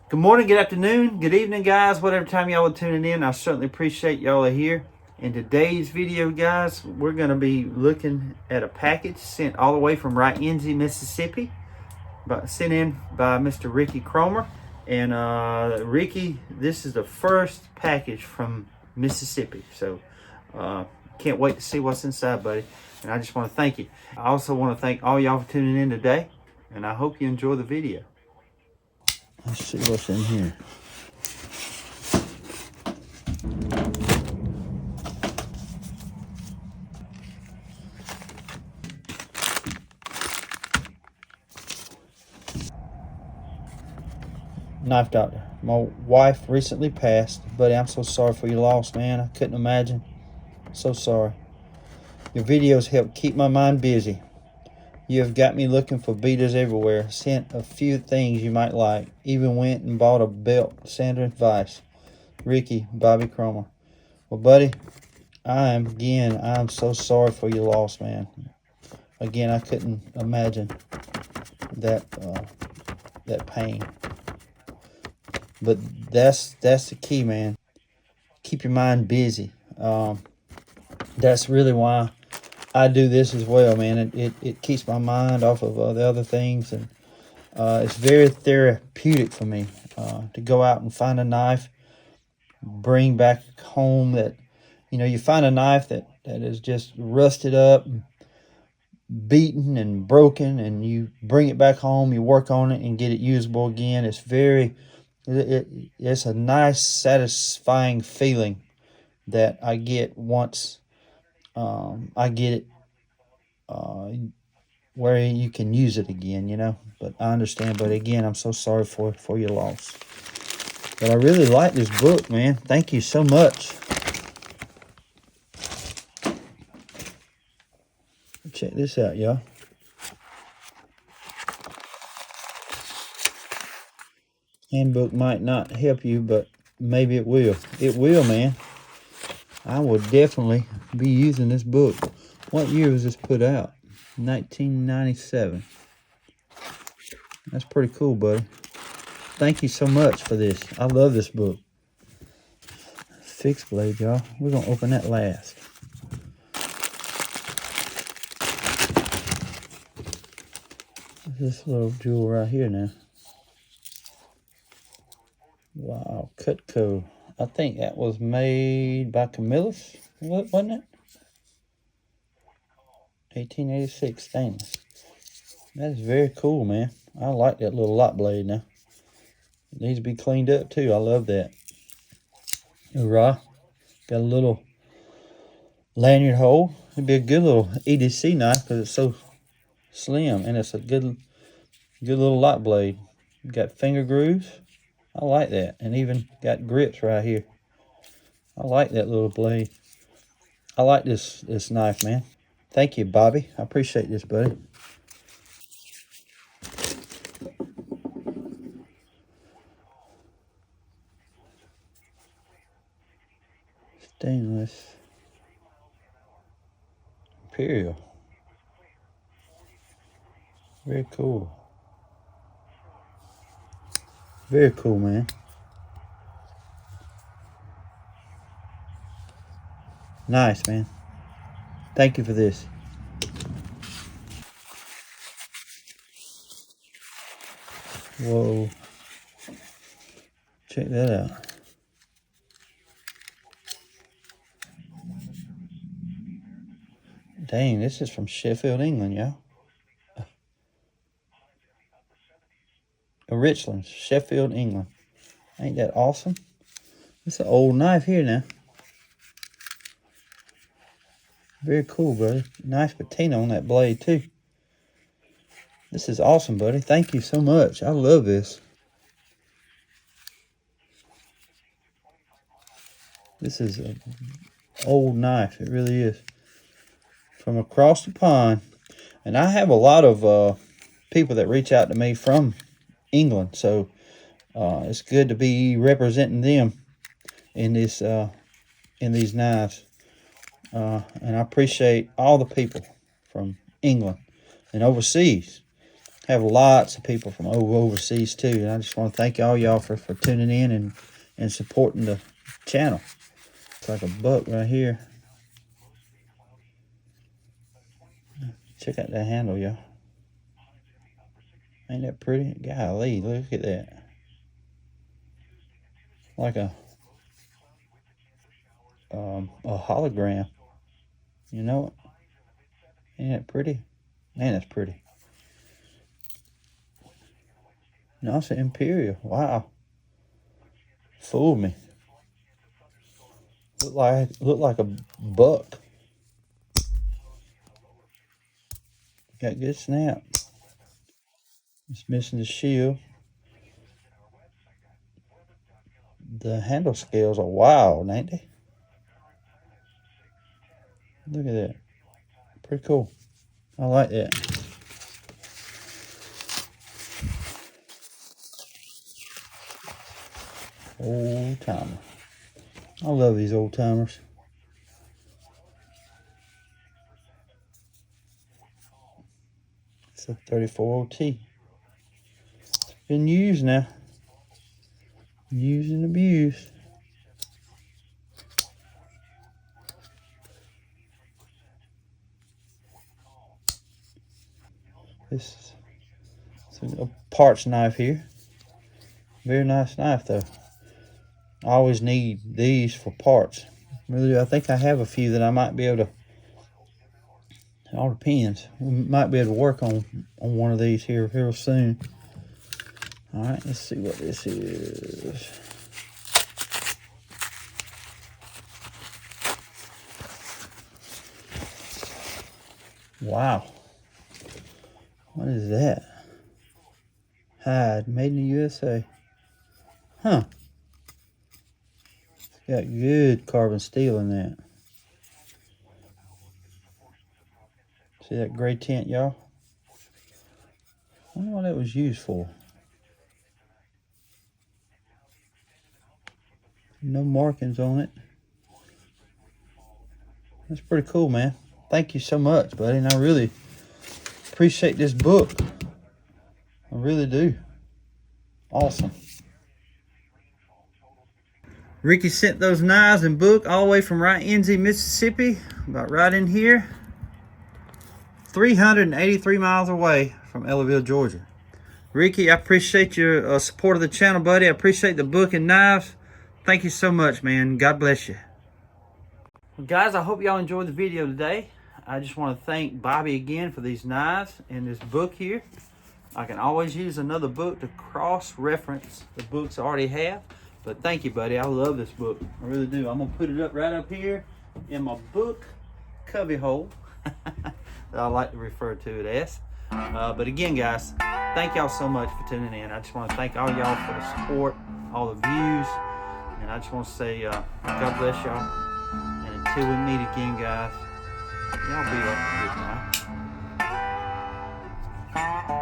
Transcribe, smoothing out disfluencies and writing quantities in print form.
Good morning, good afternoon, good evening, guys. Whatever time y'all are tuning in, I certainly appreciate y'all are here. In today's video, guys, we're going to be looking at a package sent all the way from Ryenzie, Mississippi, sent in by Mr. Ricky Cromer. And Ricky, this is the first package from Mississippi. So can't wait to see what's inside, buddy. And I just want to thank you. I also want to thank all y'all for tuning in today. And I hope you enjoy the video. Let's see what's in here. Knife doctor. My wife recently passed, buddy. I'm so sorry for your loss, man. I couldn't imagine. So sorry. Your videos help keep my mind busy. You have got me looking for beaters everywhere. Sent a few things you might like. Even went and bought a belt, sander and vise. Ricky, Bobby Cromer. Well, buddy, I'm so sorry for your loss, man. Again, I couldn't imagine that pain. But that's the key, man. Keep your mind busy. That's really why I do this as well, man. It keeps my mind off of the other things, and it's very therapeutic for me to go out and find a knife, bring back home that, you find a knife that is just rusted up, beaten and broken, and you bring it back home, you work on it and get it usable again. It's a nice, satisfying feeling that I get once I get it where you can use it again, But I understand. But again, I'm so sorry for your loss. But I really like this book, man. Thank you so much. Check this out, y'all. Handbook might not help you, but maybe it will. It will, man. I will definitely be using this book. What year was this put out? 1997. That's pretty cool, buddy. Thank you so much for this. I love this book. Fixed blade, y'all. We're going to open that last. This little jewel right here now. Wow, Cutco. I think that was made by Camillus, wasn't it? 1886 stainless. That is very cool, man. I like that little lock blade now. It needs to be cleaned up too. I love that. Hoorah. Got a little lanyard hole. It'd be a good little EDC knife because it's so slim, and it's a good little lock blade. Got finger grooves. I like that, and even got grips right here. I like that little blade. I like this knife, man. Thank you, Bobby. I appreciate this, buddy. Stainless. Imperial. Very cool. Very cool, man. Nice, man. Thank you for this. Whoa. Check that out. Dang, this is from Sheffield, England, y'all. Richland, Sheffield, England. Ain't that awesome? It's an old knife here now. Very cool, buddy. Nice patina on that blade, too. This is awesome, buddy. Thank you so much. I love this. This is an old knife. It really is. From across the pond. And I have a lot of people that reach out to me from England. So it's good to be representing them in this in these knives. And I appreciate all the people from England and overseas. Have lots of people from overseas too, and I just want to thank all y'all for tuning in and supporting the channel. It's like a buck right here. Check out that handle, y'all. Ain't that pretty? Golly, look at that. Like a hologram. You know it? Ain't that pretty? Man, that's pretty. No, it's an Imperial. Wow. Fooled me. Look like a buck. Got good snap. It's missing the shield. The handle scales are wild, ain't they? Look at that. Pretty cool. I like that. Old timer. I love these old timers. It's a 34 OT. It's been used now. Used and abused. This is a parts knife here. Very nice knife though. I always need these for parts. Really, I think I have a few that I might be able to. It all depends. We might be able to work on one of these here real soon. All right, let's see what this is. Wow. What is that? Hide, made in the USA. Huh. It's got good carbon steel in that. See that gray tint, y'all? I wonder what that was used for. No markings on it. That's pretty cool, man. Thank you so much, buddy. And I really appreciate this book. I really do. Awesome. Ricky sent those knives and book all the way from right Enzy, Mississippi, about right in here. 383 miles away from Ellaville, Georgia. Ricky, I appreciate your support of the channel, buddy. I appreciate the book and knives. Thank you so much, man. God bless you. Well, guys, I hope y'all enjoyed the video today. I just want to thank Bobby again for these knives and this book here. I can always use another book to cross-reference the books I already have. But thank you, buddy. I love this book. I really do. I'm going to put it up right up here in my book cubby hole that I like to refer to it as. But again, guys, thank y'all so much for tuning in. I just want to thank all y'all for the support, all the views. And I just want to say God bless y'all. And until we meet again, guys, y'all be up a good time.